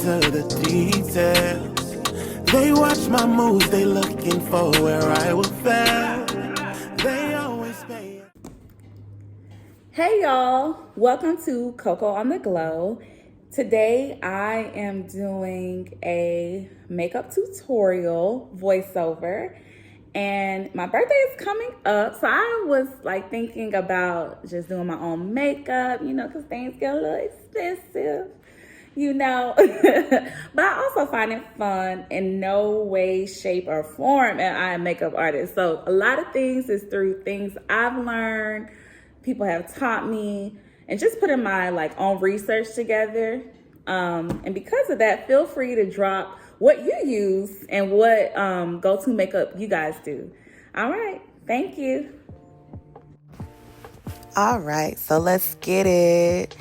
to the details. They watch my moves, they looking for where I will fail. They always pay. Hey y'all, welcome to Koko on the Glow. Today I am doing a makeup tutorial voiceover, and my birthday is coming up, so I was like thinking about just doing my own makeup, you know, because things get a little expensive, you know. But I also find it fun. In no way, shape, or form am I a makeup artist. So a lot of things is through things I've learned, people have taught me, and just putting my like own research together. And because of that, feel free to drop what you use and what go-to makeup you guys do. All right, thank you. All right, so let's get it.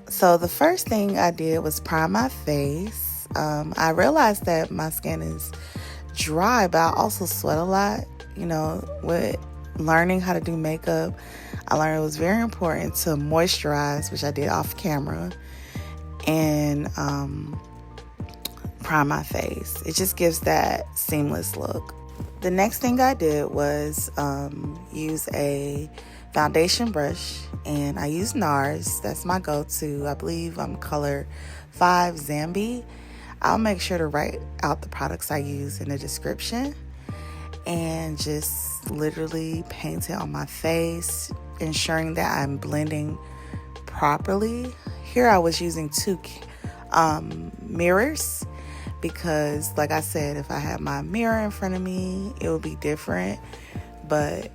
So the first thing I did was prime my face. I realized that my skin is dry, but I also sweat a lot. You know, with learning how to do makeup, I learned it was very important to moisturize, which I did off camera, and prime my face. It just gives that seamless look. The next thing I did was use a foundation brush, and I use NARS. That's my go-to. I believe I'm color 5 Zambie. I'll make sure to write out the products I use in the description, and just literally paint it on my face, ensuring that I'm blending properly. Here I was using 2 mirrors, because like I said, if I had my mirror in front of me, it would be different. But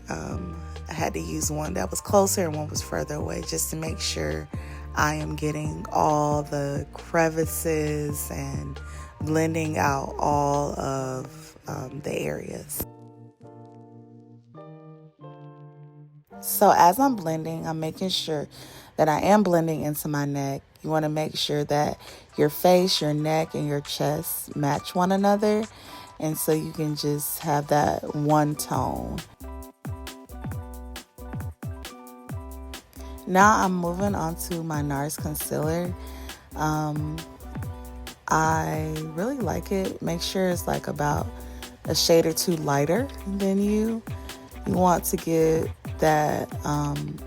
I had to use one that was closer and one was further away, just to make sure I am getting all the crevices and blending out all of the areas. So as I'm blending, I'm making sure that I am blending into my neck. You want to make sure that your face, your neck, and your chest match one another, and so you can just have that one tone. Now I'm moving on to my NARS concealer. I really like it. Make sure it's like about a shade or 2 lighter than you. You want to get that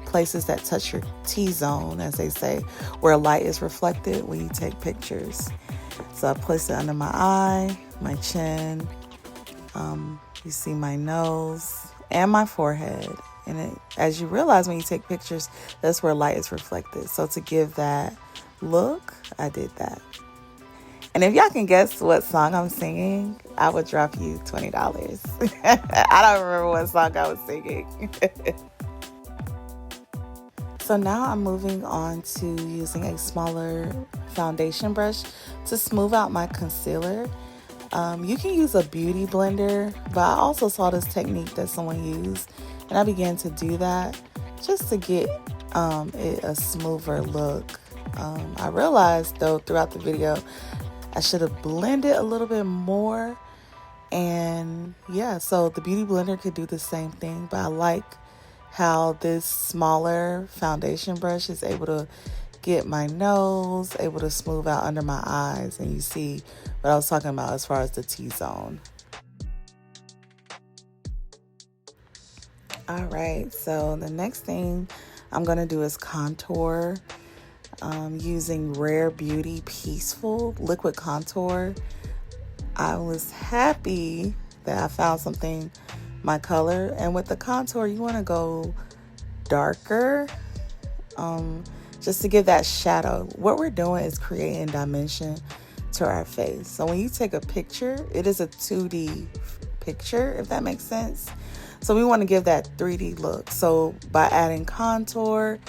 places that touch your T-zone, as they say, where light is reflected when you take pictures. So I place it under my eye, my chin. You see my nose and my forehead. And as you realize when you take pictures, that's where light is reflected. So to give that look, I did that. And if y'all can guess what song I'm singing, I would drop you $20. I don't remember what song I was singing. So now I'm moving on to using a smaller foundation brush to smooth out my concealer. You can use a beauty blender, but I also saw this technique that someone used, and I began to do that just to get it a smoother look. I realized though throughout the video I should have blended a little bit more, and yeah, so the beauty blender could do the same thing, but I like how this smaller foundation brush is able to get my nose, able to smooth out under my eyes, and you see what I was talking about as far as the T-zone. All right, so the next thing I'm gonna do is contour. Using Rare Beauty Peaceful Liquid Contour. I was happy that I found something my color, and with the contour you want to go darker, just to give that shadow. What we're doing is creating dimension to our face. So when you take a picture, it is a 2D picture, if that makes sense. So we want to give that 3D look. So by adding contour,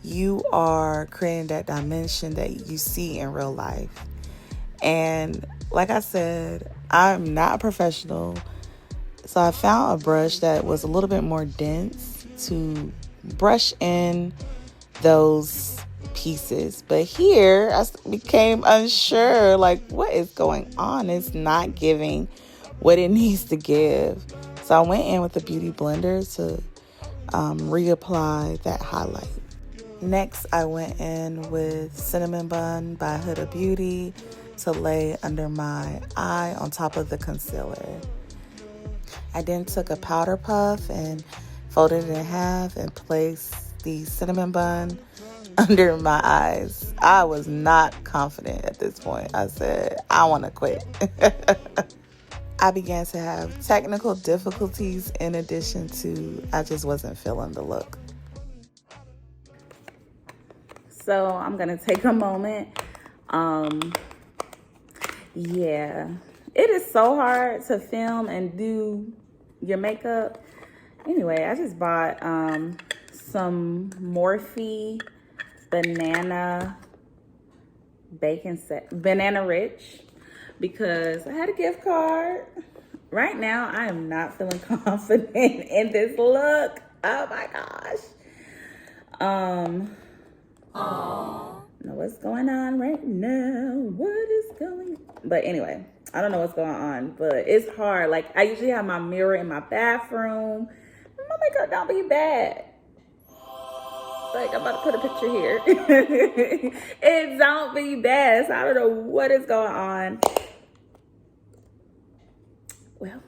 you are creating that dimension that you see in real life. And like I said, I'm not a professional, so I found a brush that was a little bit more dense to brush in those pieces. But here I became unsure, like what is going on? It's not giving what it needs to give. So I went in with the beauty blender to reapply that highlight. Next, I went in with Cinnamon Bun by Huda Beauty to lay under my eye on top of the concealer. I then took a powder puff and folded it in half and placed the cinnamon bun under my eyes. I was not confident at this point. I said, I want to quit. I began to have technical difficulties in addition to I just wasn't feeling the look. So I'm going to take a moment. Yeah, it is so hard to film and do your makeup. Anyway, I just bought some Morphe banana rich because I had a gift card. Right now, I am not feeling confident in this look. Oh my gosh. Know what's going on right now? What is going on? But anyway, I don't know what's going on, but it's hard. Like, I usually have my mirror in my bathroom. My makeup don't be bad. Like, I'm about to put a picture here. It don't be bad. So I don't know what is going on. Well,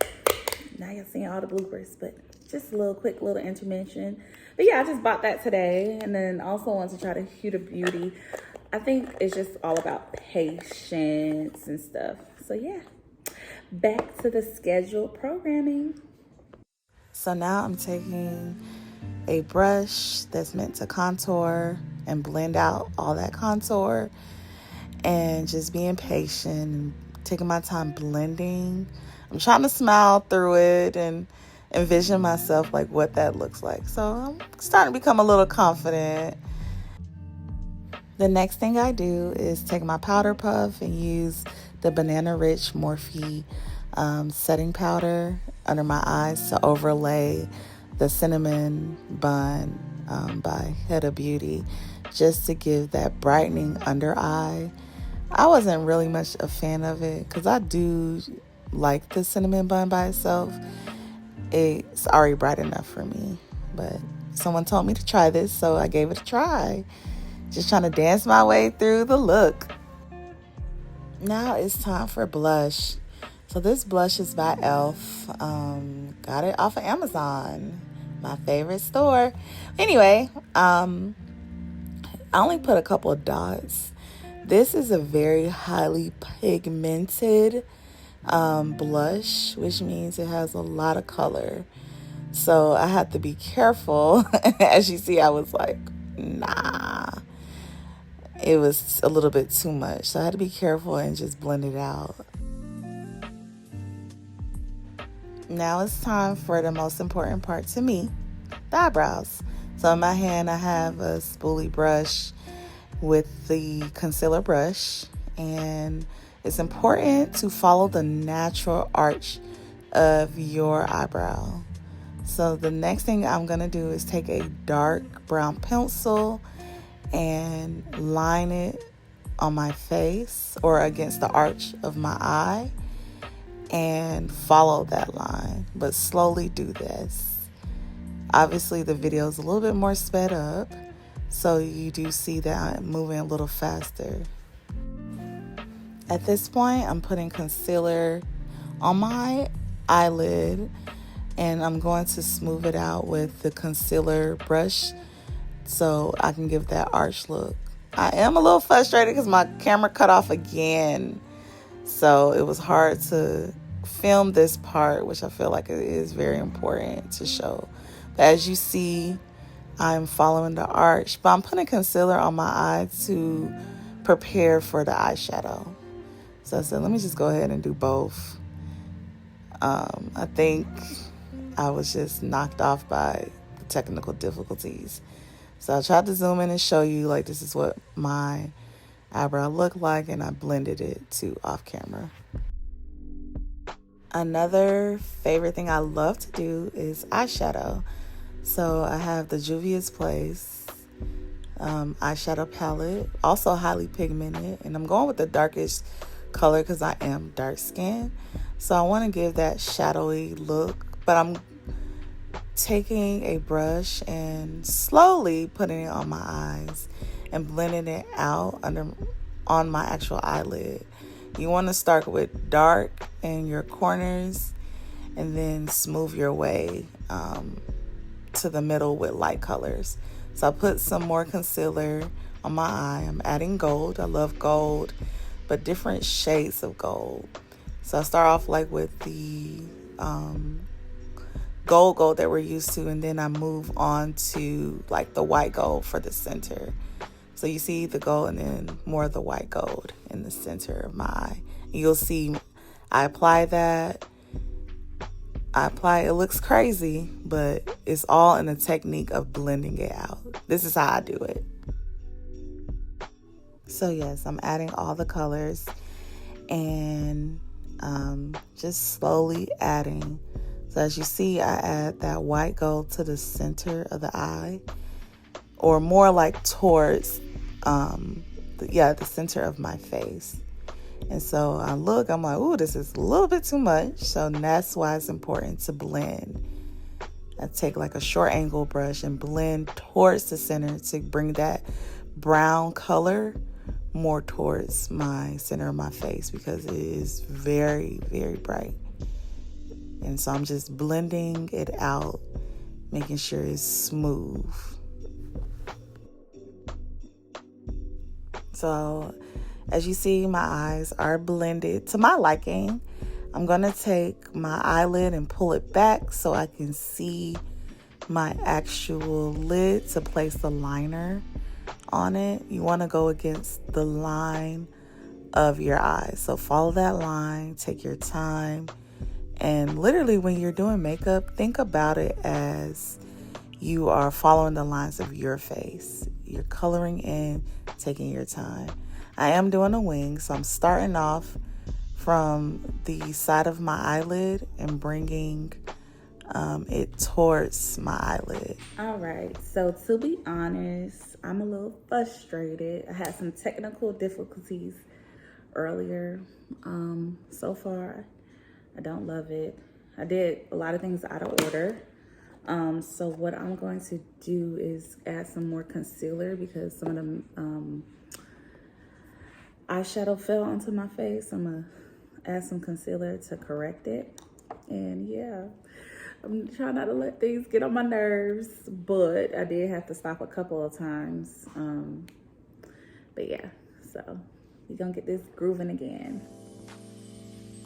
now you're seeing all the bloopers, but just a little quick little intervention. But yeah, I just bought that today. And then also want to try the Huda Beauty. I think it's just all about patience and stuff. So yeah, back to the scheduled programming. So now I'm taking a brush that's meant to contour and blend out all that contour and just being patient and taking my time blending. I'm trying to smile through it and envision myself like what that looks like. So I'm starting to become a little confident. The next thing I do is take my powder puff and use the Banana Rich Morphe setting powder under my eyes to overlay the cinnamon bun by Huda Beauty, just to give that brightening under eye. I wasn't really much a fan of it because I do like the cinnamon bun by itself. It's already bright enough for me, but someone told me to try this, so I gave it a try. Just trying to dance my way through the look. Now it's time for blush. So this blush is by e.l.f. Got it off of Amazon, my favorite store. Anyway, I only put a couple of dots. This is a very highly pigmented blush, which means it has a lot of color. So I had to be careful. As you see, I was like, nah. It was a little bit too much. So I had to be careful and just blend it out. Now it's time for the most important part to me, the eyebrows. So in my hand, I have a spoolie brush with the concealer brush. And it's important to follow the natural arch of your eyebrow. So the next thing I'm going to do is take a dark brown pencil and line it on my face or against the arch of my eye and follow that line, but slowly do this. Obviously the video is a little bit more sped up, so you do see that I'm moving a little faster. At this point, I'm putting concealer on my eyelid and I'm going to smooth it out with the concealer brush so I can give that arch look. I am a little frustrated because my camera cut off again. So it was hard to film this part, which I feel like it is very important to show. But as you see, I'm following the arch, but I'm putting concealer on my eye to prepare for the eyeshadow. So I said, let me just go ahead and do both. I think I was just knocked off by the technical difficulties. So I tried to zoom in and show you, like, this is what my eyebrow looked like, and I blended it to off camera. Another favorite thing I love to do is eyeshadow. So I have the Juvia's Place eyeshadow palette, also highly pigmented, and I'm going with the darkest color because I am dark skinned. So I want to give that shadowy look, but I'm taking a brush and slowly putting it on my eyes and blending it out on my actual eyelid. You want to start with dark in your corners and then smooth your way to the middle with light colors. So I put some more concealer on my eye. I'm adding gold. I love gold, but different shades of gold. So I start off like with the gold that we're used to, and then I move on to like the white gold for the center. So you see the gold and then more of the white gold in the center of my eye. You'll see I apply that. It looks crazy, but it's all in the technique of blending it out. This is how I do it. So yes, I'm adding all the colors and just slowly adding. So as you see, I add that white gold to the center of the eye, or more like towards the center of my face. And so I'm like, ooh, this is a little bit too much. So that's why it's important to blend. I take like a short angle brush and blend towards the center to bring that brown color more towards my center of my face, because it is very, very bright. And so I'm just blending it out, making sure it's smooth. So as you see, my eyes are blended to my liking. I'm going to take my eyelid and pull it back so I can see my actual lid to place the liner on it. You want to go against the line of your eye. So follow that line, take your time. And literally when you're doing makeup, think about it as you are following the lines of your face. You're coloring in, taking your time. I am doing a wing, so I'm starting off from the side of my eyelid and bringing it towards my eyelid. All right, so to be honest, I'm a little frustrated. I had some technical difficulties earlier. So far, I don't love it. I did a lot of things out of order. So what I'm going to do is add some more concealer, because some of the eyeshadow fell onto my face. I'm gonna add some concealer to correct it. And yeah, I'm trying not to let things get on my nerves, but I did have to stop a couple of times. But yeah, so we're gonna get this grooving again.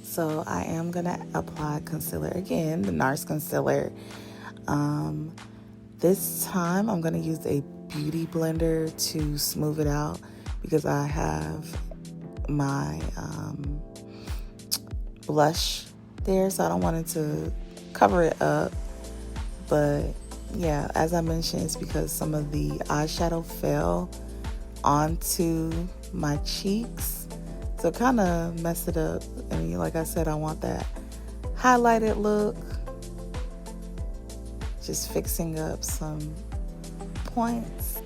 So I am gonna apply concealer again, the NARS concealer. This time I'm gonna use a beauty blender to smooth it out, because I have my blush there, so I don't want it to cover it up. But yeah, as I mentioned, it's because some of the eyeshadow fell onto my cheeks, so kind of messed it up. And like I said, I want that highlighted look, just fixing up some points.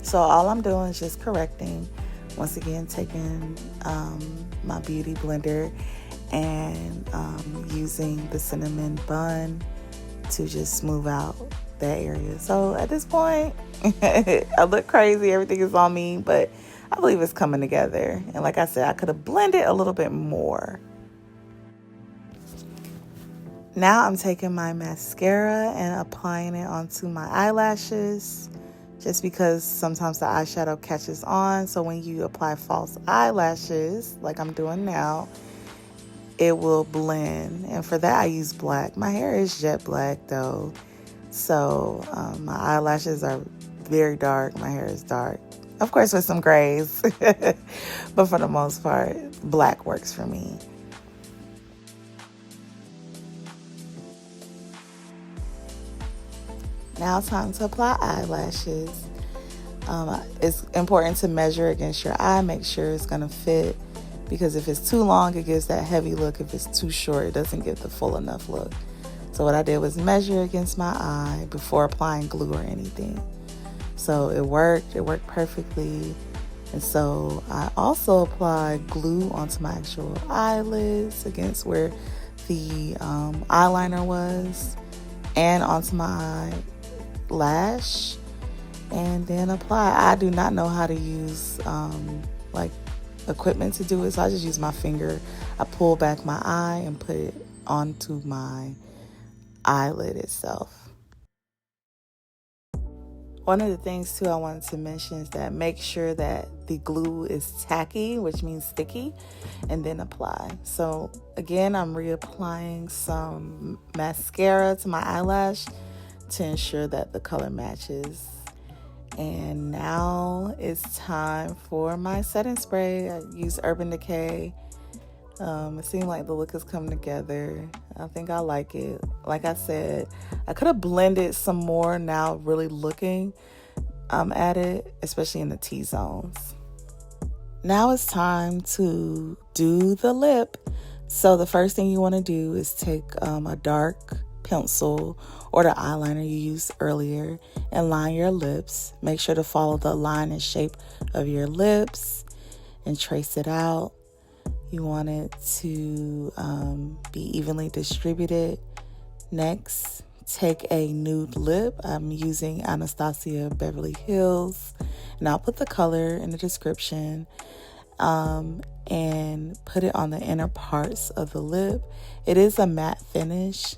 So all I'm doing is just correcting. Once again, taking my beauty blender and using the cinnamon bun to just smooth out that area. So at this point, I look crazy. Everything is on me, but I believe it's coming together. And like I said, I could have blended a little bit more. Now I'm taking my mascara and applying it onto my eyelashes, just because sometimes the eyeshadow catches on. So when you apply false eyelashes, like I'm doing now, it will blend. And for that, I use black. My hair is jet black though. So my eyelashes are very dark. My hair is dark. Of course, with some grays. But for the most part, black works for me. Now time to apply eyelashes. It's important to measure against your eye. Make sure it's going to fit, because if it's too long, it gives that heavy look. If it's too short, it doesn't give the full enough look. So what I did was measure against my eye before applying glue or anything. So it worked perfectly. And so I also applied glue onto my actual eyelids against where the eyeliner was, and onto my lash, and then apply. I do not know how to use like equipment to do it, so I just use my finger. I pull back my eye and put it onto my eyelid itself. One of the things too I wanted to mention is that make sure that the glue is tacky, which means sticky, and then apply. So again, I'm reapplying some mascara to my eyelash to ensure that the color matches. And now it's time for my setting spray. I use Urban Decay. It seemed like the look is coming together. I think I like it. Like I said, I could have blended some more now really looking at it, especially in the T-zones. Now it's time to do the lip. So the first thing you want to do is take a dark pencil or the eyeliner you used earlier and line your lips. Make sure to follow the line and shape of your lips and trace it out. You want it to be evenly distributed. Next, take a nude lip. I'm using Anastasia Beverly Hills, and I'll put the color in the description, and put it on the inner parts of the lip. It is a matte finish.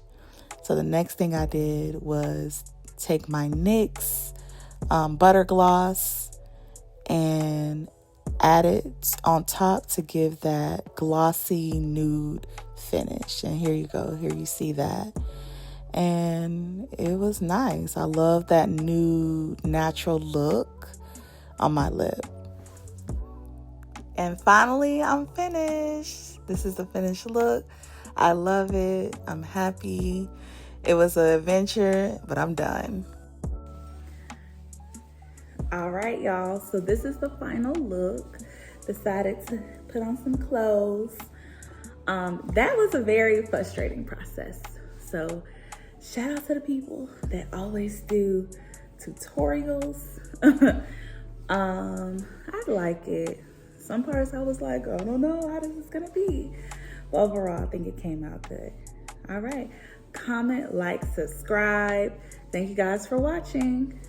So the next thing I did was take my NYX Butter Gloss and add it on top to give that glossy nude finish. And here you go. Here you see that. And it was nice. I love that nude natural look on my lip. And finally, I'm finished. This is the finished look. I love it. I'm happy. It was an adventure, but I'm done. All right, y'all. So this is the final look. Decided to put on some clothes. That was a very frustrating process. So shout out to the people that always do tutorials. I like it. Some parts I was like, I don't know how this is gonna be. But overall, I think it came out good. All right. Comment, like, subscribe. Thank you guys for watching.